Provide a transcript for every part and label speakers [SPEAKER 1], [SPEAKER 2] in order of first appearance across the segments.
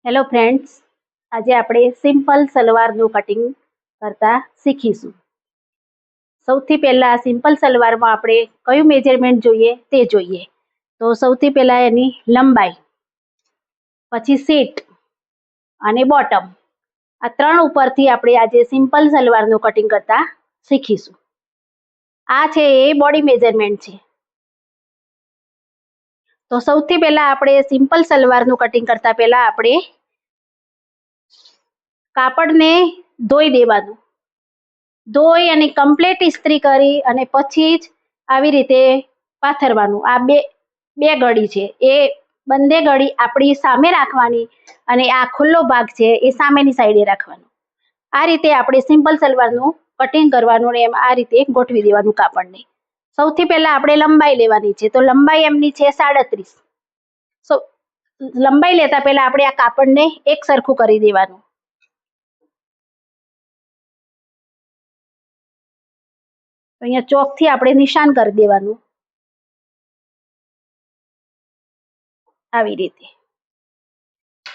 [SPEAKER 1] Hello friends, આજે આપણે simple સલવારનું cutting કરતા શીખીશું. સૌથી પહેલાં સિમ્પલ સલવારમાં આપણે કયું મેજરમેન્ટ જોઈએ તે જોઈએ. તો સૌથી પહેલાં એની લંબાઈ, પછી સીટ અને બોટમ, આ ત્રણ ઉપરથી આપણે આજે સિમ્પલ સલવારનું કટિંગ કરતા શીખીશું. આ છે એ બોડી મેજરમેન્ટ છે. તો સૌથી પહેલાં આપણે સિમ્પલ સલવારનું કટિંગ કરતા પહેલાં આપણે કાપડને ધોઈ દેવાનું. ધોઈ અને કમ્પ્લીટ ઇસ્ત્રી કરી અને પછી જ આવી રીતે પાથરવાનું. આ બે ગળી છે, એ બંને ગળી આપણી સામે રાખવાની અને આ ખુલ્લો ભાગ છે એ સામેની સાઈડે રાખવાનો. આ રીતે આપણે સિમ્પલ સલવારનું કટિંગ કરવાનું ને એમ આ રીતે ગોઠવી દેવાનું કાપડને. સૌથી પહેલા આપણે લંબાઈ લેવાની છે. તો લંબાઈ એમની છે 37. લંબાઈ લેતા પહેલા આપણે આ કાપડને એક સરખું કરી દેવાનું. અહીંયા ચોકથી આપણે નિશાન કરી દેવાનું આવી રીતે.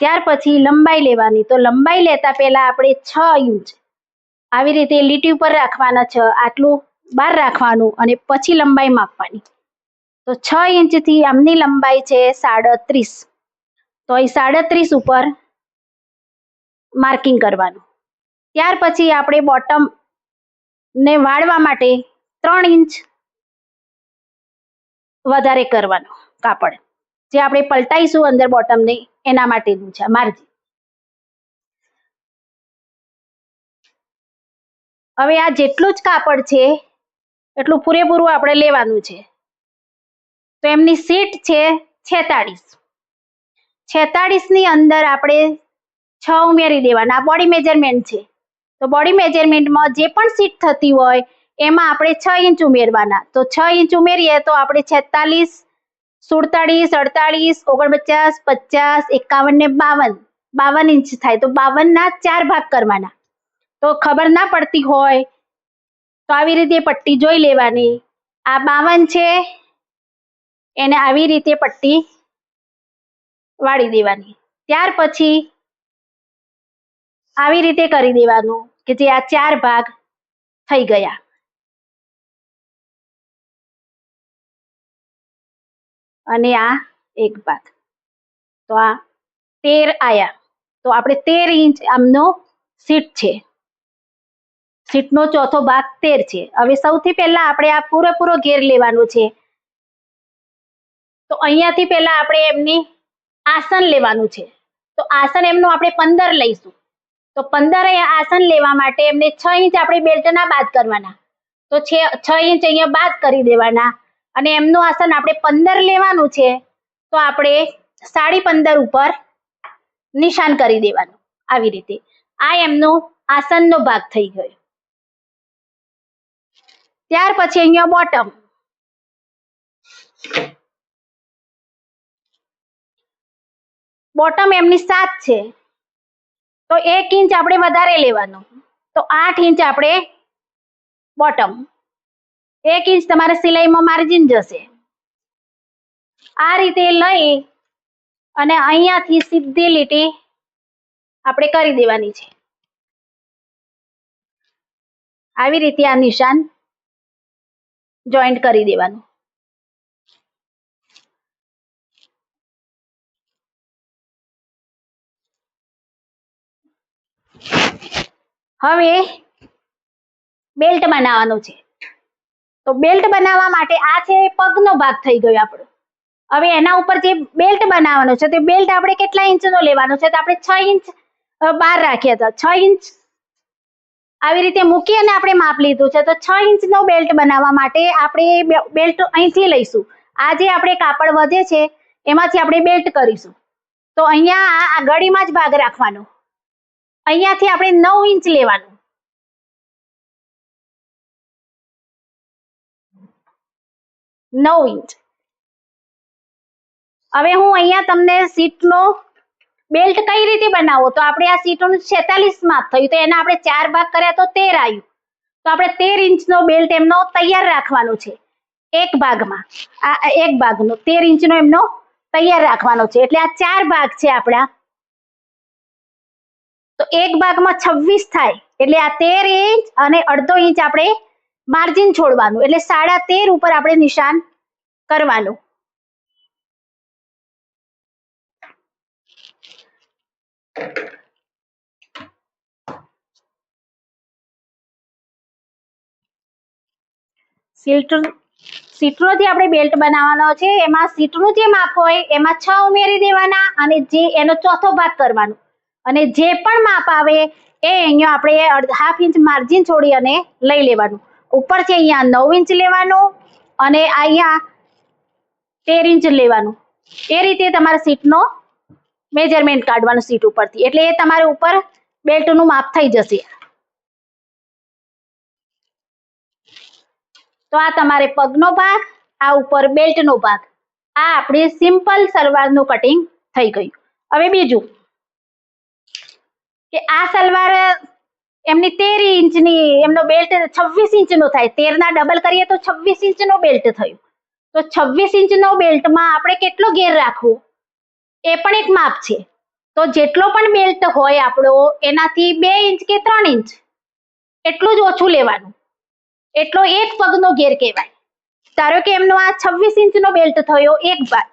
[SPEAKER 1] ત્યાર પછી લંબાઈ લેવાની. તો લંબાઈ લેતા પહેલા આપણે 6 ઇંચ આવી રીતે લીટી ઉપર રાખવાના. 6 આટલું બહાર રાખવાનું અને પછી લંબાઈ માપવાની. તો 6 ઇંચથી આમની લંબાઈ છે 37. તો અહીં 37 ઉપર માર્કિંગ કરવાનું. ત્યાર પછી આપણે બોટમ ને વાળવા માટે 3 ઇંચ વધારે કરવાનું કાપડ, જે આપણે પલટાઈશું અંદર બોટમને એના માટેનું છે માર્જિન. હવે આ જેટલું જ કાપડ છે એટલું પૂરેપૂરું આપણે લેવાનું છે. તો એમની સીટ છે 46. 46 ની અંદર આપણે 6 ઉમેરી દેવાના. આ બોડી મેજરમેન્ટ છે. તો બોડી મેજરમેન્ટમાં જે પણ સીટ થતી હોય એમાં આપણે 6 ઇંચ ઉમેરવાના. તો 6 ઇંચ ઉમેરીએ તો આપણે 46, 47, 48, 49, 50, 51 ને 52 ઇંચ થાય. તો 52 ના 4 ભાગ કરવાના. તો ખબર ના પડતી હોય તો આવી રીતે પટ્ટી જોઈ લેવાની. આ 52 છે એને આવી રીતે પટ્ટી વાળી દેવાની. ત્યાર પછી આવી રીતે કરી દેવાનું કે જે આ 4 ભાગ થઈ ગયા. અને આ એક ભાગ. તો આ 13 આયા. તો આપણે 13 ઇંચ આમનો સીટ છે. સીટનો ચોથો ભાગ 13 છે. હવે સૌથી પહેલા આપણે આ પૂરેપૂરો ઘેર લેવાનો છે. તો અહીંયાથી પહેલા આપણે એમની આસન લેવાનું છે. તો આસન એમનું આપણે 15 લઈશું. તો 15 આસન લેવા માટે એમને 6 ઇંચ આપણે બેલ્ટના બાદ કરવાના. તો 6 ઇંચ અહીંયા બાદ કરી દેવાના અને એમનું આસન આપણે 15 લેવાનું છે. તો આપણે 15.5 ઉપર નિશાન કરી દેવાનું આવી રીતે. આ એમનો આસનનો ભાગ થઈ ગયો. ત્યાર પછી અહીંયા બોટમ. બોટમ એમની 7 છે. તો 1 ઇંચ આપણે વધારે લેવાનું. તો 8 ઇંચ આપણે બોટમ. 1 ઇંચ તમારે સિલાઈમાં માર્જિન જશે. આ રીતે લઈ અને અહીંયાથી સીધી લીટી આપણે કરી દેવાની છે. આવી રીતે આ નિશાન જોઈન્ટ કરી દેવાનું. હવે બેલ્ટ બનાવવાનો છે. તો બેલ્ટ બનાવવા માટે આ છે પગનો ભાગ થઈ ગયો આપણો. હવે એના ઉપર જે બેલ્ટ બનાવવાનો છે તે બેલ્ટ આપણે કેટલા ઇંચનો લેવાનો છે? તો આપણે 6 ઇંચ બહાર રાખ્યા હતા. 6 ઇંચ આવી રીતે મૂકી અને આપણે માપ લીધું છે. તો 6 ઇંચનો બેલ્ટ બનાવવા માટે આપણે બેલ્ટ અહીંથી લઈશું. આ જે આપણે કાપડ વધે છે એમાંથી આપણે બેલ્ટ કરીશું. તો અહીંયા આ ગળીમાં જ ભાગ રાખવાનો. અહીંયાથી આપણે 9 ઇંચ લેવાનું. 9 ઇંચ. હવે હું અહીંયા તમને સીટનો બેલ્ટ કઈ રીતે બનાવો? તો આપણે આ સીટનું 46 માપ થયું. તો એના આપણે 4 ભાગ કર્યા તો 13 આવ્યું. તો આપણે 13 ઇંચનો બેલ્ટ એમનો તૈયાર રાખવાનો છે. એક ભાગમાં આ એક ભાગનો 13 ઇંચનો એમનો તૈયાર રાખવાનો છે. એટલે આ 4 ભાગ છે આપણા. તો એક ભાગમાં 26 થાય એટલે આ 13 ઇંચ અને અડધો ઇંચ આપણે માર્જિન છોડવાનું, એટલે 13.5 ઉપર આપણે નિશાન કરવાનું. સીટનો જે આપણે બેલ્ટ બનાવવાનો છે એમાં સીટનું જે માપ હોય એમાં 6 ઉમેરી દેવાના અને જે એનો ચોથો ભાગ કરવાનો અને જે પણ માપ આવે એ અહીંયા આપણે 1/2 ઇંચ માર્જિન છોડી અને લઈ લેવાનું. ઉપરથી અહીંયા 9 ઇંચ લેવાનું અને અહીંયા 13 ઇંચ લેવાનું. એ રીતે તમારે સીટનો મેજરમેન્ટ કાઢવાનું સીટ ઉપરથી, એટલે એ તમારે ઉપર બેલ્ટનું માપ થઈ જશે. તો આ તમારે પગનો ભાગ, આ ઉપર બેલ્ટનો ભાગ, આ આપણે સિમ્પલ સલવારનું કટિંગ થઈ ગયું. હવે બીજું કે આ સલવાર એમની 13 ઇંચની એમનો બેલ્ટ 26 ઇંચનો થાય, 13 ના ડબલ કરીએ તો 26 ઇંચનો બેલ્ટ થયું. તો 26 ઇંચનો બેલ્ટમાં આપણે કેટલો ઘેર રાખવો એ પણ એક માપ છે. તો જેટલો પણ બેલ્ટ હોય આપણો એનાથી 2 ઇંચ કે 3 ઇંચ એટલું જ ઓછું લેવાનું, એટલો એક પગનો ઘેર કહેવાય. ધારો કે એમનો આ 26 ઇંચનો બેલ્ટ થયો,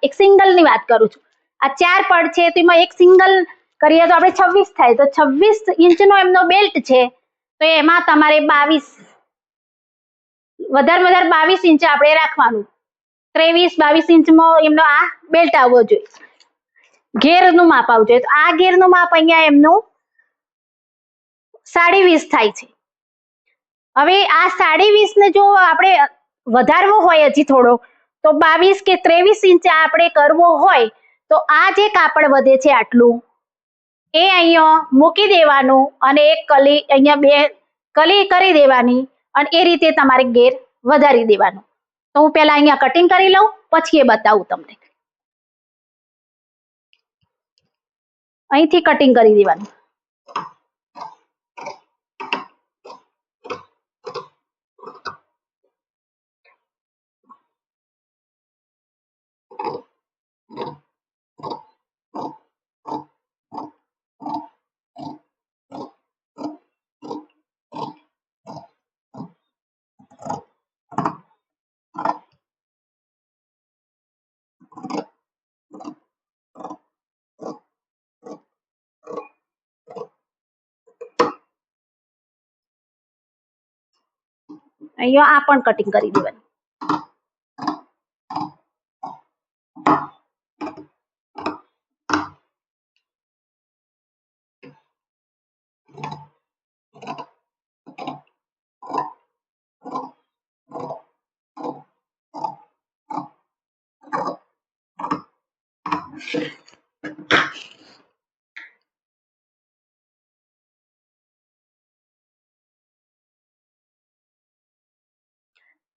[SPEAKER 1] એક સિંગલની વાત કરું છું. આ 4 પડ છે તો એમાં એક સિંગલ કરીએ તો આપણે 26 થાય. તો 26 ઇંચનો એમનો બેલ્ટ છે તો એમાં તમારે 22 વધારે 22 ઇંચ આપણે રાખવાનું. 23-22 ઇંચમાં એમનો આ બેલ્ટ આવવો જોઈએ, ઘેરનું માપ આવવું જોઈએ. તો આ ઘેરનું માપ અહીંયા એમનું 20.5 થાય છે. હવે આ 20.5 ને જો આપણે વધારવો હોય હજી થોડો તો 22 કે 23 ઇંચ આપણે કરવો હોય તો આ જે કાપડ વધે છે આટલું એ અહીંયા મૂકી દેવાનું અને એક કલી અહીંયા 2 કલી કરી દેવાની અને એ રીતે તમારે ઘેર વધારી દેવાનું. તો હું પહેલા અહીંયા કટિંગ કરી લઉં પછી એ બતાવું તમને. અહીંથી કટિંગ કરી દેવાનું. અહીંયા આ પણ કટિંગ કરી દેવાનું.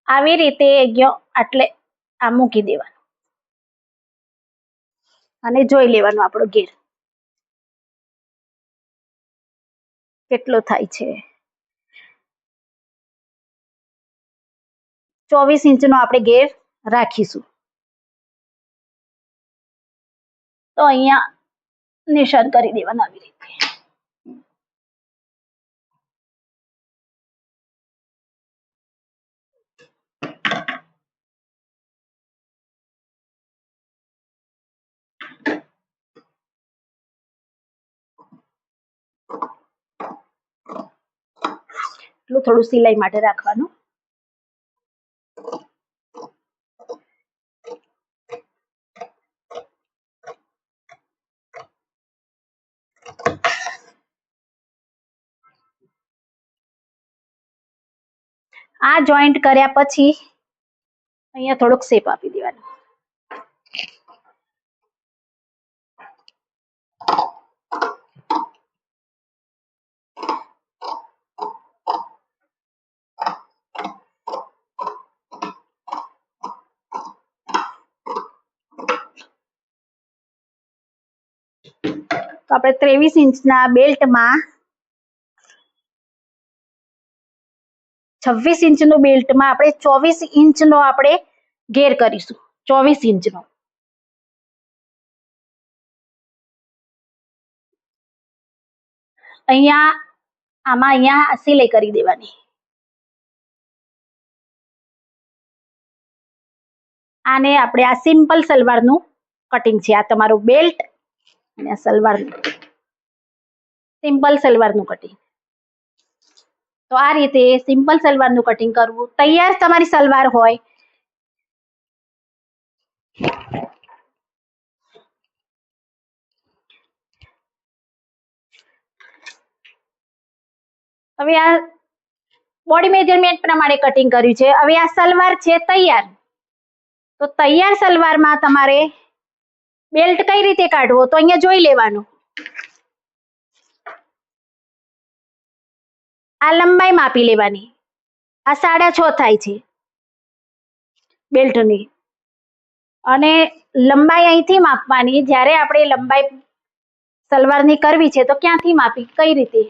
[SPEAKER 1] આવી રીતે આટલે આ મૂકી દેવાનું અને જોઈ લેવાનું આપણો ઘેર કેટલો થાય છે. 24 ઇંચનો આપણે ઘેર રાખીશું. તો અહીંયા નિશાન કરી દેવાનું આવી રીતે. એટલું થોડું સિલાઈ માટે રાખવાનું. આ જોઈન્ટ કર્યા પછી અહીંયા થોડોક શેપ આપી દેવાનો. તો આપણે 23 ઇંચના બેલ્ટમાં 26 ઇંચનો બેલ્ટમાં આપણે 24 ઇંચનો આપણે ઘેર કરીશું. 24 ઇંચનો અહીંયા આમાં અહીંયા સિલાઈ કરી દેવાની. આને આપણે આ સિમ્પલ સલવારનું કટિંગ છે. આ તમારું બેલ્ટ અને આ સલવાર, સિમ્પલ સલવારનું કટિંગ. તો આ રીતે સિમ્પલ સલવારનું કટિંગ કરવું. તૈયાર તમારી સલવાર હોય હવે આ બોડી મેજરમેન્ટ પ્રમાણે કટિંગ કર્યું છે. હવે આ સલવાર છે તૈયાર. તો તૈયાર સલવારમાં તમારે બેલ્ટ કઈ રીતે કાઢવો તો અહીંયા જોઈ લેવાનું. આ લંબાઈ માપી લેવાની. આ 6.5 થાય છે બેલ્ટની, અને લંબાઈ અહીંથી માપવાની. જ્યારે આપણે લંબાઈ સલવારની કરવી છે તો ક્યાંથી માપી, કઈ રીતે?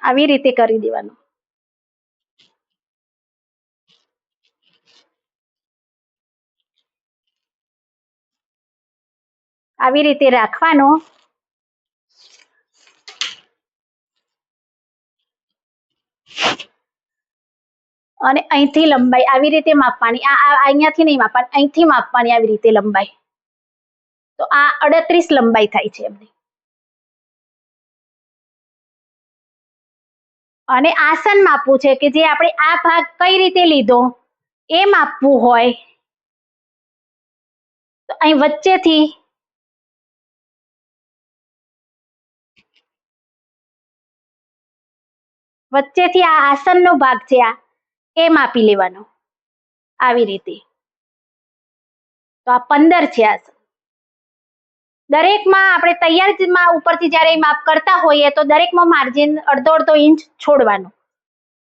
[SPEAKER 1] આવી રીતે કરી દેવાનું. આવી રીતે રાખવાનું. અને અહીંથી લંબાઈ આવી રીતે માપવાની. આ અહીંયાથી નહીં માપવાની, અહીંથી માપવાની આવી રીતે લંબાઈ. તો આ 38 લંબાઈ થાય છે એમની. અને આસન માપવું છે કે જે આપણે આ ભાગ કઈ રીતે લીધો એ માપવું હોય તો અહીં વચ્ચેથી આ આસનનો ભાગ છે આ એ માપી લેવાનો આવી રીતે. તો આ 15 છે આસન. દરેકમાં આપણે તૈયારમાં ઉપરથી જ્યારે માપ કરતા હોઈએ તો દરેકમાં માર્જિન અડધો ઇંચ છોડવાનું.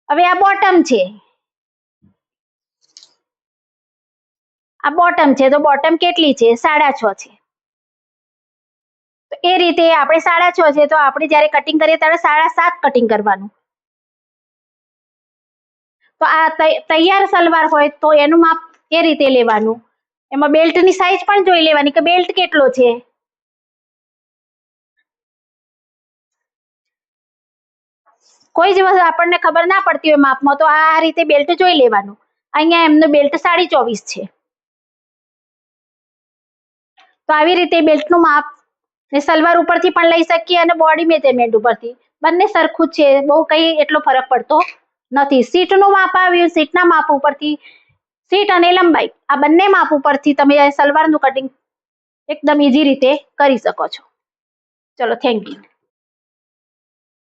[SPEAKER 1] હવે આ બોટમ છે, આ બોટમ છે તો બોટમ કેટલી છે? 6.5 છે. તો એ રીતે આપણે 6.5 છે તો આપણે જ્યારે કટિંગ કરીએ ત્યારે 7.5 કટિંગ કરવાનું. તો આ તૈયાર સલવાર હોય તો એનું માપ એ રીતે લેવાનું. એમાં બેલ્ટની સાઈઝ પણ જોઈ લેવાની કે બેલ્ટ કેટલો છે. કોઈ જ વસ્તુ આપણને ખબર ના પડતી હોય માપમાં તો આ રીતે બેલ્ટ જોઈ લેવાનું. અહીંયા એમનું બેલ્ટ 24.5 છે. તો આવી રીતે બેલ્ટનું માપ ને સલવાર ઉપરથી પણ લઈ શકીએ અને બોડી મેજરમેન્ટ ઉપરથી બંને સરખું છે. બહુ કઈ એટલો ફરક પડતો નથી. સીટનું માપ આવ્યું, સીટના માપ ઉપરથી સીટ અને લંબાઈ આ બંને માપ ઉપરથી તમે સલવારનું કટિંગ એકદમ ઈઝી રીતે કરી શકો છો. ચલો, થેન્ક યુ.